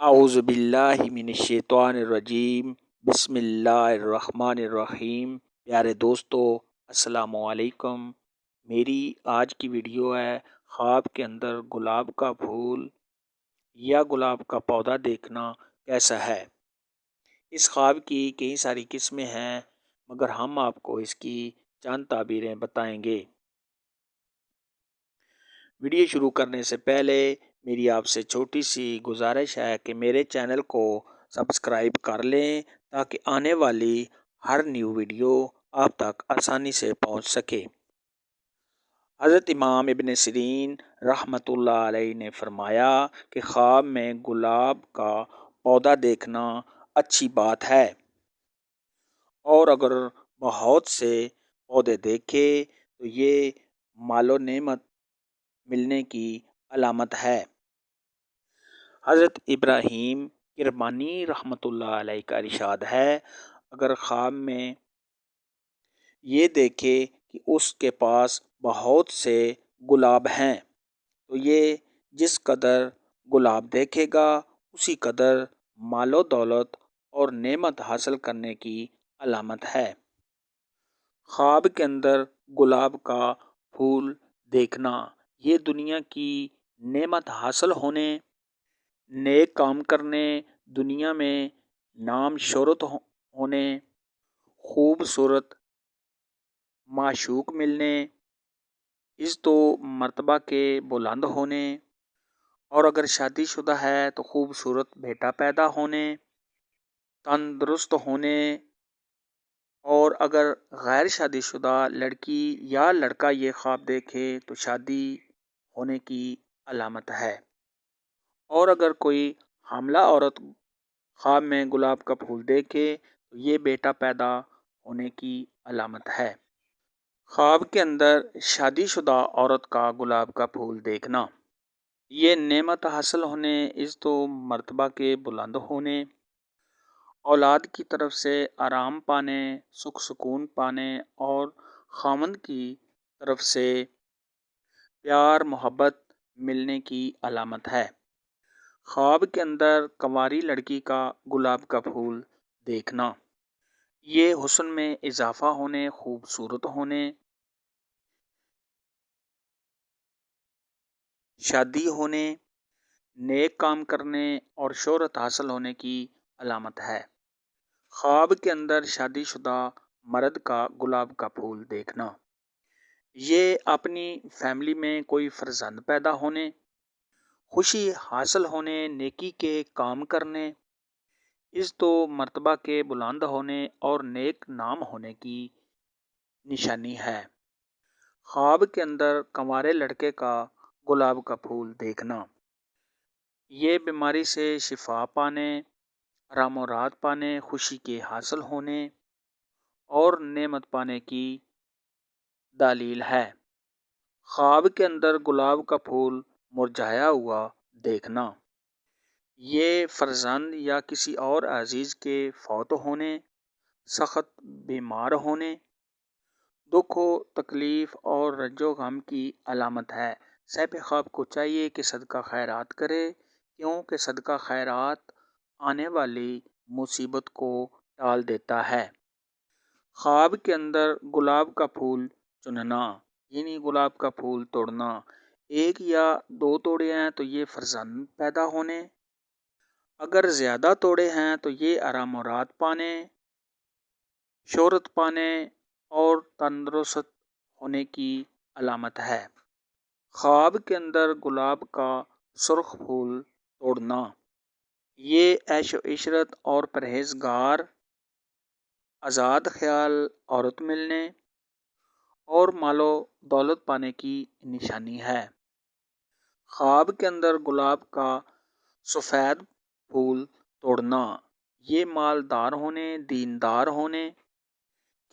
اعوذ باللہ من الشیطان الرجیم بسم اللہ الرحمن الرحیم۔ پیارے دوستو، السلام علیکم۔ میری آج کی ویڈیو ہے خواب کے اندر گلاب کا پھول یا گلاب کا پودا دیکھنا کیسا ہے۔ اس خواب کی کئی ساری قسمیں ہیں، مگر ہم آپ کو اس کی چند تعبیریں بتائیں گے۔ ویڈیو شروع کرنے سے پہلے میری آپ سے چھوٹی سی گزارش ہے کہ میرے چینل کو سبسکرائب کر لیں تاکہ آنے والی ہر نیو ویڈیو آپ تک آسانی سے پہنچ سکے۔ حضرت امام ابن سیرین رحمۃ اللہ علیہ نے فرمایا کہ خواب میں گلاب کا پودا دیکھنا اچھی بات ہے، اور اگر بہت سے پودے دیکھے تو یہ مال و نعمت ملنے کی علامت ہے۔ حضرت ابراہیم کرمانی رحمۃ اللہ علیہ کا ارشاد ہے، اگر خواب میں یہ دیکھے کہ اس کے پاس بہت سے گلاب ہیں تو یہ جس قدر گلاب دیکھے گا اسی قدر مال و دولت اور نعمت حاصل کرنے کی علامت ہے۔ خواب کے اندر گلاب کا پھول دیکھنا یہ دنیا کی نعمت حاصل ہونے، نیک کام کرنے، دنیا میں نام شہرت ہونے، خوبصورت معشوق ملنے، عزت و مرتبہ کے بلند ہونے، اور اگر شادی شدہ ہے تو خوبصورت بیٹا پیدا ہونے، تندرست ہونے، اور اگر غیر شادی شدہ لڑکی یا لڑکا یہ خواب دیکھے تو شادی ہونے کی علامت ہے، اور اگر کوئی حاملہ عورت خواب میں گلاب کا پھول دیکھے تو یہ بیٹا پیدا ہونے کی علامت ہے۔ خواب کے اندر شادی شدہ عورت کا گلاب کا پھول دیکھنا یہ نعمت حاصل ہونے، عزت و مرتبہ کے بلند ہونے، اولاد کی طرف سے آرام پانے، سکھ سکون پانے، اور خاوند کی طرف سے پیار محبت ملنے کی علامت ہے۔ خواب کے اندر کنواری لڑکی کا گلاب کا پھول دیکھنا یہ حسن میں اضافہ ہونے، خوبصورت ہونے، شادی ہونے، نیک کام کرنے اور شہرت حاصل ہونے کی علامت ہے۔ خواب کے اندر شادی شدہ مرد کا گلاب کا پھول دیکھنا یہ اپنی فیملی میں کوئی فرزند پیدا ہونے، خوشی حاصل ہونے، نیکی کے کام کرنے، عزت و مرتبہ کے بلند ہونے اور نیک نام ہونے کی نشانی ہے۔ خواب کے اندر کنوارے لڑکے کا گلاب کا پھول دیکھنا یہ بیماری سے شفا پانے، آرام و راحت پانے، خوشی کے حاصل ہونے اور نعمت پانے کی دلیل ہے۔ خواب کے اندر گلاب کا پھول مرجھایا ہوا دیکھنا یہ فرزند یا کسی اور عزیز کے فوت ہونے، سخت بیمار ہونے، دکھ و تکلیف اور رنج و غم کی علامت ہے۔ صاحب خواب کو چاہیے کہ صدقہ خیرات کرے، کیونکہ صدقہ خیرات آنے والی مصیبت کو ٹال دیتا ہے۔ خواب کے اندر گلاب کا پھول چننا یعنی گلاب کا پھول توڑنا، ایک یا دو توڑے ہیں تو یہ فرزند پیدا ہونے، اگر زیادہ توڑے ہیں تو یہ آرام و راحت پانے، شہرت پانے اور تندرست ہونے کی علامت ہے۔ خواب کے اندر گلاب کا سرخ پھول توڑنا یہ عیش و عشرت اور پرہیزگار آزاد خیال عورت ملنے اور مال و دولت پانے کی نشانی ہے۔ خواب کے اندر گلاب کا سفید پھول توڑنا یہ مالدار ہونے، دیندار ہونے،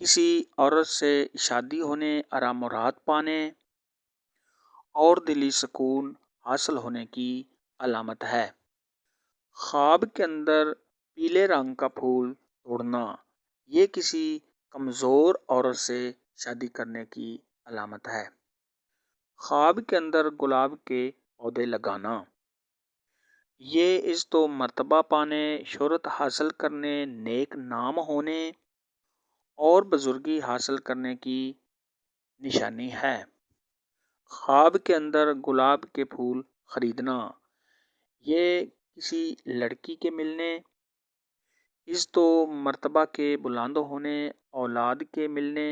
کسی عورت سے شادی ہونے، آرام و راحت پانے اور دلی سکون حاصل ہونے کی علامت ہے۔ خواب کے اندر پیلے رنگ کا پھول توڑنا یہ کسی کمزور عورت سے شادی کرنے کی علامت ہے۔ خواب کے اندر گلاب کے پودے لگانا یہ عزت و مرتبہ پانے، شہرت حاصل کرنے، نیک نام ہونے اور بزرگی حاصل کرنے کی نشانی ہے۔ خواب کے اندر گلاب کے پھول خریدنا، یہ کسی لڑکی کے ملنے، عزت و مرتبہ کے بلند ہونے، اولاد کے ملنے،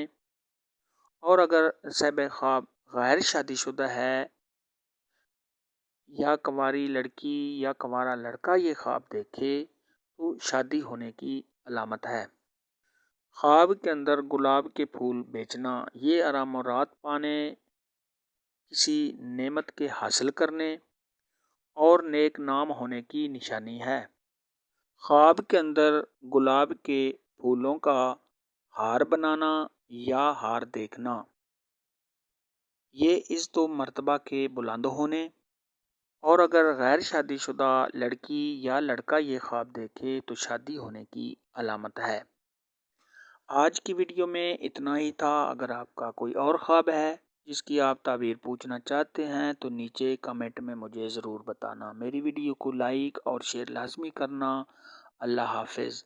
اور اگر صاحب خواب غیر شادی شدہ ہے یا کنواری لڑکی یا کنوارا لڑکا یہ خواب دیکھے تو شادی ہونے کی علامت ہے۔ خواب کے اندر گلاب کے پھول بیچنا، یہ آرام و راحت پانے، کسی نعمت کے حاصل کرنے اور نیک نام ہونے کی نشانی ہے۔ خواب کے اندر گلاب کے پھولوں کا ہار بنانا یا ہار دیکھنا، یہ عزت و مرتبہ کے بلند ہونے، اور اگر غیر شادی شدہ لڑکی یا لڑکا یہ خواب دیکھے تو شادی ہونے کی علامت ہے۔ آج کی ویڈیو میں اتنا ہی تھا۔ اگر آپ کا کوئی اور خواب ہے جس کی آپ تعبیر پوچھنا چاہتے ہیں تو نیچے کمنٹ میں مجھے ضرور بتانا۔ میری ویڈیو کو لائک اور شیئر لازمی کرنا۔ اللہ حافظ۔